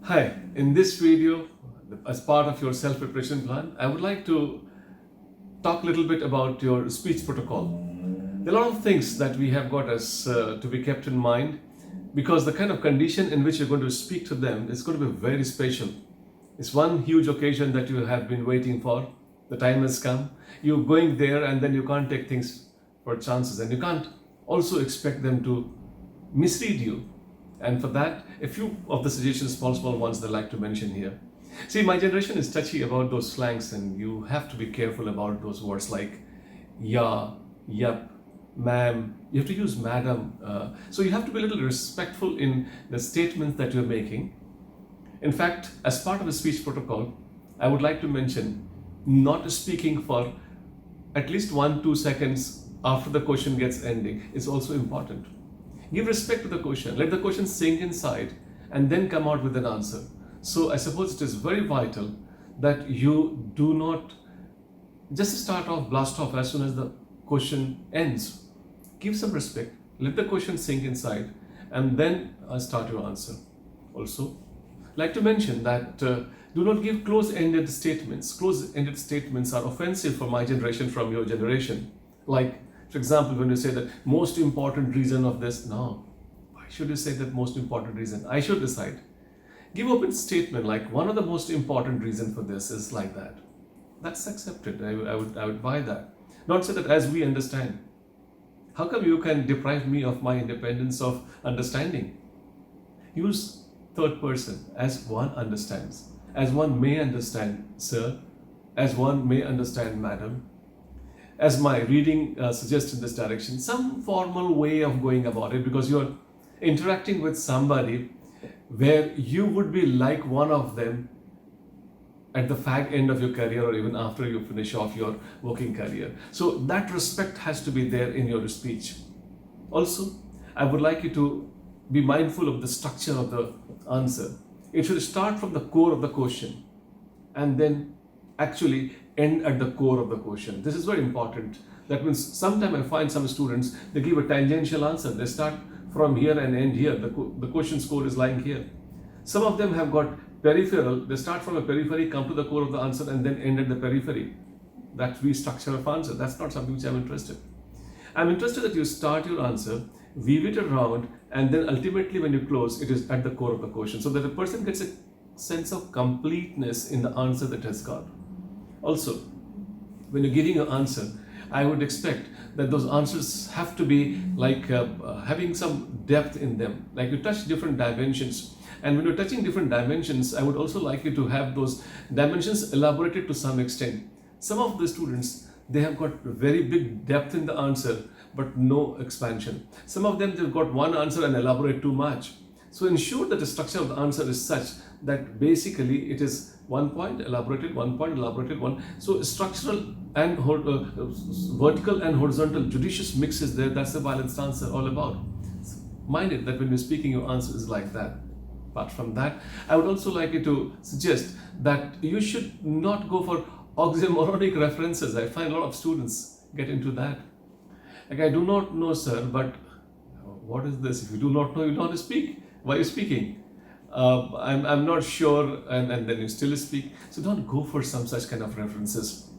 Hi, in this video, as part of your self-preparation plan, I would like to talk a little bit about your speech protocol. There are a lot of things that we have got as to be kept in mind because the kind of condition in which you're going to speak to them is going to be very special. It's one huge occasion that you have been waiting for. The time has come. You're going there and then you can't take things for chances, and you can't also expect them to mislead you. And for that, a few of the suggestions, small ones that I like to mention here. See, my generation is touchy about those slangs, and you have to be careful about those words like yeah, yep, ma'am. You have to use madam. So you have to be a little respectful in the statements that you're making. In fact, as part of the speech protocol, I would like to mention not speaking for at least 1-2 seconds after the question gets ending is also important. Give respect to the question. Let the question sink inside and then come out with an answer. So I suppose it is very vital that you do not just start off, blast off as soon as the question ends. Give some respect. Let the question sink inside and then start your answer. Also, I'd like to mention that do not give close-ended statements. Close-ended statements are offensive for my generation from your generation. Like, for example, when you say that most important reason of this, no, why should you say that most important reason? I should decide. Give open statement like one of the most important reason for this is like that. That's accepted. I would buy that. Not say that as we understand. How come you can deprive me of my independence of understanding? Use third person as one understands, as one may understand, sir, as one may understand, madam. As my reading suggests in this direction, some formal way of going about it, because you're interacting with somebody where you would be like one of them at the fag end of your career or even after you finish off your working career. So that respect has to be there in your speech. Also, I would like you to be mindful of the structure of the answer. It should start from the core of the question and then actually end at the core of the question. This is very important. That means sometimes I find some students, they give a tangential answer. They start from here and end here. The question score is lying here. Some of them have got peripheral. They start from a periphery, come to the core of the answer, and then end at the periphery. That restructure of answer. That's not something which I'm interested. I'm interested that you start your answer, weave it around, and then ultimately when you close, it is at the core of the question, so that the person gets a sense of completeness in the answer that has got. Also, when you're giving an answer, I would expect that those answers have to be like having some depth in them. Like you touch different dimensions. And when you're touching different dimensions, I would also like you to have those dimensions elaborated to some extent. Some of the students, they have got very big depth in the answer, but no expansion. Some of them, they've got one answer and elaborate too much. So ensure that the structure of the answer is such that basically it is one point elaborated, one. So structural and vertical and horizontal judicious mix is there. That's the balanced answer all about. Mind it that when you're speaking, your answer is like that. Apart from that, I would also like you to suggest that you should not go for oxymoronic references. I find a lot of students get into that. Like, I do not know, sir, but what is this? If you do not know, you don't speak. Why are you speaking? I'm not sure, and then you still speak. So don't go for some such kind of references.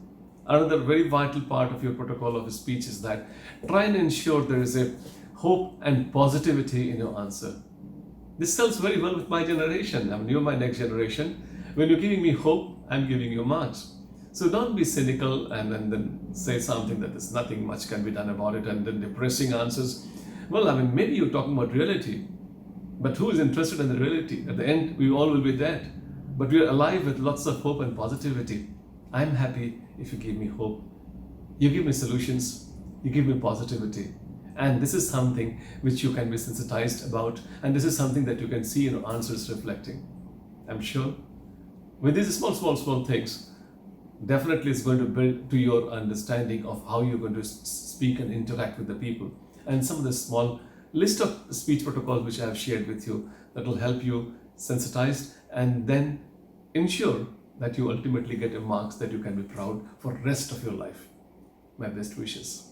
Another very vital part of your protocol of speech is that try and ensure there is a hope and positivity in your answer. This sells very well with my generation. I mean, you're my next generation. When you're giving me hope, I'm giving you marks. So don't be cynical and then say something that there's nothing much can be done about it and then depressing answers. Well, I mean, maybe you're talking about reality. But who is interested in the reality? At the end, we all will be dead. But we are alive with lots of hope and positivity. I'm happy if you give me hope. You give me solutions. You give me positivity. And this is something which you can be sensitized about. And this is something that you can see in your answers reflecting. I'm sure with these small things, definitely it's going to build to your understanding of how you're going to speak and interact with the people. And some of the small list of speech protocols which I have shared with you that will help you sensitized and then ensure that you ultimately get a marks that you can be proud for the rest of your life. My best wishes.